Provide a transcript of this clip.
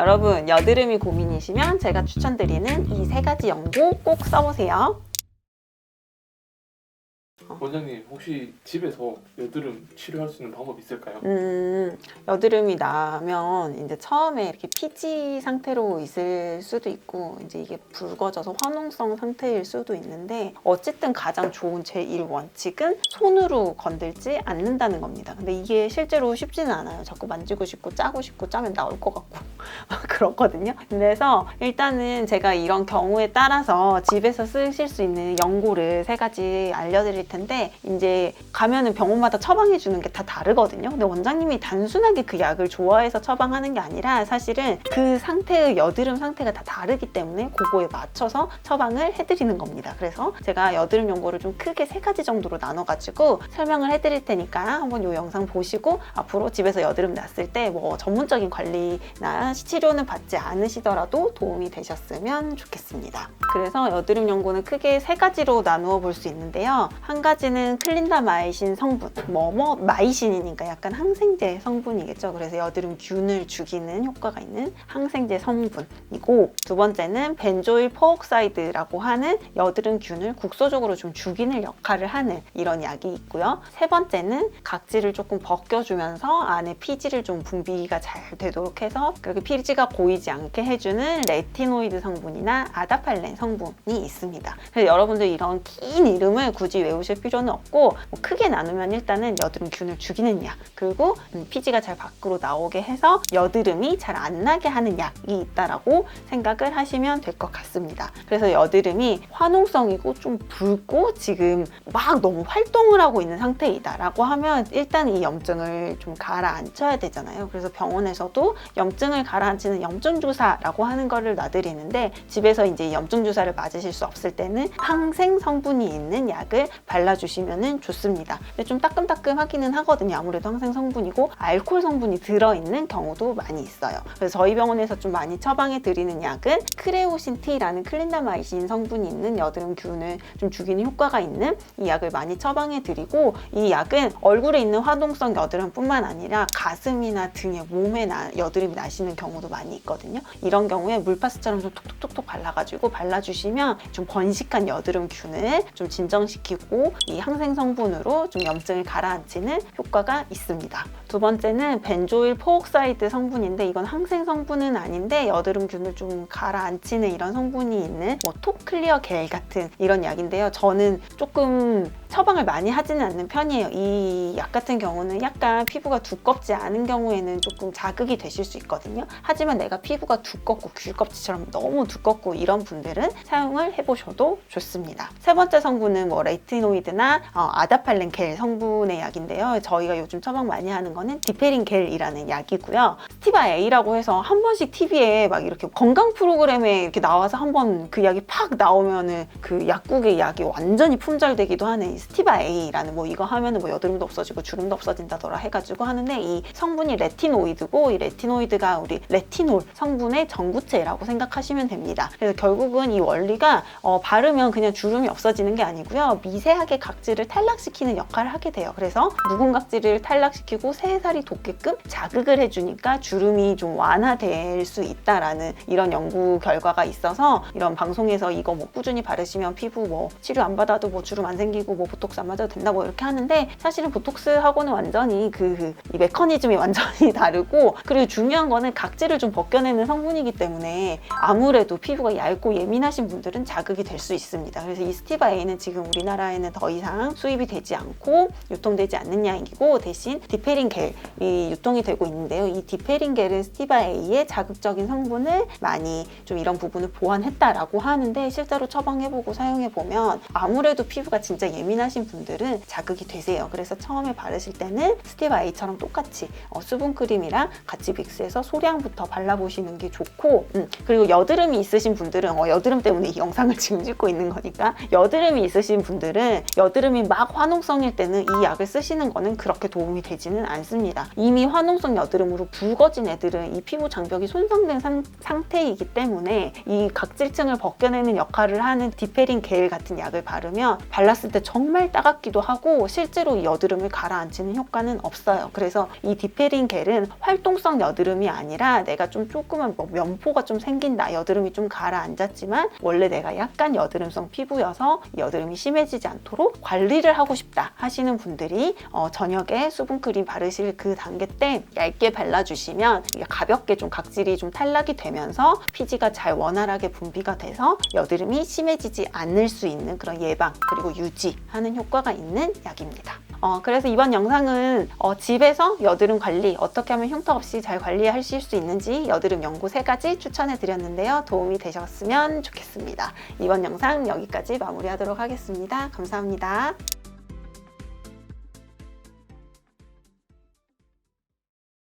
여러분 여드름이 고민이시면 제가 추천드리는 이 3가지 연고 꼭 써보세요. 원장님 혹시 집에서 여드름 치료할 수 있는 방법 있을까요? 여드름이 나면 이제 처음에 이렇게 피지 상태로 있을 수도 있고 이제 이게 붉어져서 화농성 상태일 수도 있는데 어쨌든 가장 좋은 제1원칙은 손으로 건들지 않는다는 겁니다. 근데 이게 실제로 쉽지는 않아요. 자꾸 만지고 싶고 짜고 싶고 짜면 나올 것 같고 그렇거든요. 그래서 일단은 제가 이런 경우에 따라서 집에서 쓰실 수 있는 연고를 3가지 알려드릴 텐데 이제 가면은 병원마다 처방해 주는 게 다 다르거든요. 근데 원장님이 단순하게 그 약을 좋아해서 처방하는 게 아니라 사실은 그 상태의 여드름 상태가 다 다르기 때문에 그거에 맞춰서 처방을 해드리는 겁니다. 그래서 제가 여드름 연고를 좀 크게 3가지 정도로 나눠가지고 설명을 해드릴 테니까 한번 이 영상 보시고 앞으로 집에서 여드름 났을 때 뭐 전문적인 관리나 치료는 받지 않으시더라도 도움이 되셨으면 좋겠습니다. 그래서 여드름 연고는 크게 3가지로 나누어 볼 수 있는데요. 한 가지는 클린다마이신 성분, 마이신이니까 약간 항생제 성분이겠죠. 그래서 여드름균을 죽이는 효과가 있는 항생제 성분이고, 두 번째는 벤조일 퍼옥사이드라고 하는 여드름균을 국소적으로 좀 죽이는 역할을 하는 이런 약이 있고요. 세 번째는 각질을 조금 벗겨주면서 안에 피지를 좀 분비가 잘 되도록 해서 그렇게 피지가 고이지 않게 해주는 레티노이드 성분이나 아다팔렌 성분이 있습니다. 그래서 여러분들 이런 긴 이름을 굳이 외우실 필요는 없고 크게 나누면 일단은 여드름균을 죽이는 약, 그리고 피지가 잘 밖으로 나오게 해서 여드름이 잘 안 나게 하는 약이 있다라고 생각을 하시면 될 것 같습니다. 그래서 여드름이 화농성이고 좀 붉고 지금 막 너무 활동을 하고 있는 상태이다라고 하면 일단 이 염증을 좀 가라앉혀야 되잖아요. 그래서 병원에서도 염증을 가라앉히는 염증 주사라고 하는 거를 놔드리는데, 집에서 이제 염증 주사를 맞으실 수 없을 때는 항생 성분이 있는 약을 발라주시면 좋습니다. 근데 좀 따끔따끔하기는 하거든요. 아무래도 항생 성분이고 알코올 성분이 들어있는 경우도 많이 있어요. 그래서 저희 병원에서 좀 많이 처방해 드리는 약은 크레오신 T라는 클린다마이신 성분이 있는 여드름균을 좀 죽이는 효과가 있는 이 약을 많이 처방해 드리고, 이 약은 얼굴에 있는 화농성 여드름뿐만 아니라 가슴이나 등에 몸에 여드름이 나시는 경우도 많이 있거든요. 이런 경우에 물파스처럼 좀 톡톡톡톡 발라주시면 좀 번식한 여드름균을 좀 진정시키고 이 항생 성분으로 좀 염증을 가라앉히는 효과가 있습니다. 두 번째는 벤조일 퍼옥사이드 성분인데, 이건 항생 성분은 아닌데 여드름균을 좀 가라앉히는 이런 성분이 있는 톡클리어 겔 같은 이런 약인데요. 저는 조금 처방을 많이 하지는 않는 편이에요. 이 약 같은 경우는 약간 피부가 두껍지 않은 경우에는 조금 자극이 되실 수 있거든요. 하지만 내가 피부가 두껍고 귤껍질처럼 너무 두껍고 이런 분들은 사용을 해보셔도 좋습니다. 세 번째 성분은 레티노이드나 아다팔렌 겔 성분의 약인데요. 저희가 요즘 처방 많이 하는 거는 디페린 겔이라는 약이고요. 스티바 A라고 해서 한 번씩 TV에 막 이렇게 건강 프로그램에 이렇게 나와서 한번 그 약이 팍 나오면은 그 약국의 약이 완전히 품절되기도 하는 이 스티바 A라는 이거 하면은 여드름도 없어지고 주름도 없어진다더라 해가지고 하는데, 이 성분이 레티노이드고 이 레티노이드가 우리 레티놀 성분의 전구체라고 생각하시면 됩니다. 그래서 결국은 이 원리가 바르면 그냥 주름이 없어지는 게 아니고요. 미세하게 각질을 탈락시키는 역할을 하게 돼요. 그래서 묵은 각질을 탈락시키고 새살이 돋게끔 자극을 해주니까 주름이 좀 완화될 수 있다라는 이런 연구 결과가 있어서, 이런 방송에서 이거 꾸준히 바르시면 피부 치료 안 받아도 주름 안 생기고 보톡스 안 맞아도 된다 이렇게 하는데, 사실은 보톡스하고는 완전히 이 메커니즘이 완전히 다르고, 그리고 중요한 거는 각질을 좀 벗겨내는 성분이기 때문에 아무래도 피부가 얇고 예민하신 분들은 자극이 될 수 있습니다. 그래서 이 스티바 A는 지금 우리나라에는 더 이상 수입이 되지 않고 유통되지 않는 약이고, 대신 디페린 겔이 유통이 되고 있는데요. 이 디페린 겔은 스티바 A의 자극적인 성분을 많이 좀 이런 부분을 보완했다라고 하는데, 실제로 처방해보고 사용해보면 아무래도 피부가 진짜 예민하신 분들은 자극이 되세요. 그래서 처음에 바르실 때는 스티바 A처럼 똑같이 수분크림이랑 같이 믹스해서 소량부터 발라보시는 게 좋고, 그리고 여드름이 있으신 분들은 여드름 때문에 이 영상을 지금 찍고 있는 거니까, 여드름이 있으신 분들은 여드름이 막 화농성일 때는 이 약을 쓰시는 거는 그렇게 도움이 되지는 않습니다. 이미 화농성 여드름으로 붉어진 애들은 이 피부 장벽이 손상된 상태이기 때문에 이 각질층을 벗겨내는 역할을 하는 디페린 겔 같은 약을 바르면 발랐을 때 정말 정말 따갑기도 하고 실제로 이 여드름을 가라앉히는 효과는 없어요. 그래서 이 디페린 겔은 활동성 여드름이 아니라 내가 좀 조그만 면포가 좀 생긴다, 여드름이 좀 가라앉았지만 원래 내가 약간 여드름성 피부여서 여드름이 심해지지 않도록 관리를 하고 싶다 하시는 분들이 저녁에 수분크림 바르실 그 단계 때 얇게 발라주시면 이게 가볍게 좀 각질이 좀 탈락이 되면서 피지가 잘 원활하게 분비가 돼서 여드름이 심해지지 않을 수 있는 그런 예방 그리고 유지하는 효과가 있는 약입니다. 그래서 이번 영상은 집에서 여드름 관리 어떻게 하면 흉터 없이 잘 관리하실 수 있는지 여드름 연고 3가지 추천해 드렸는데요. 도움이 되셨으면 좋겠습니다. 이번 영상 여기까지 마무리하도록 하겠습니다. 감사합니다.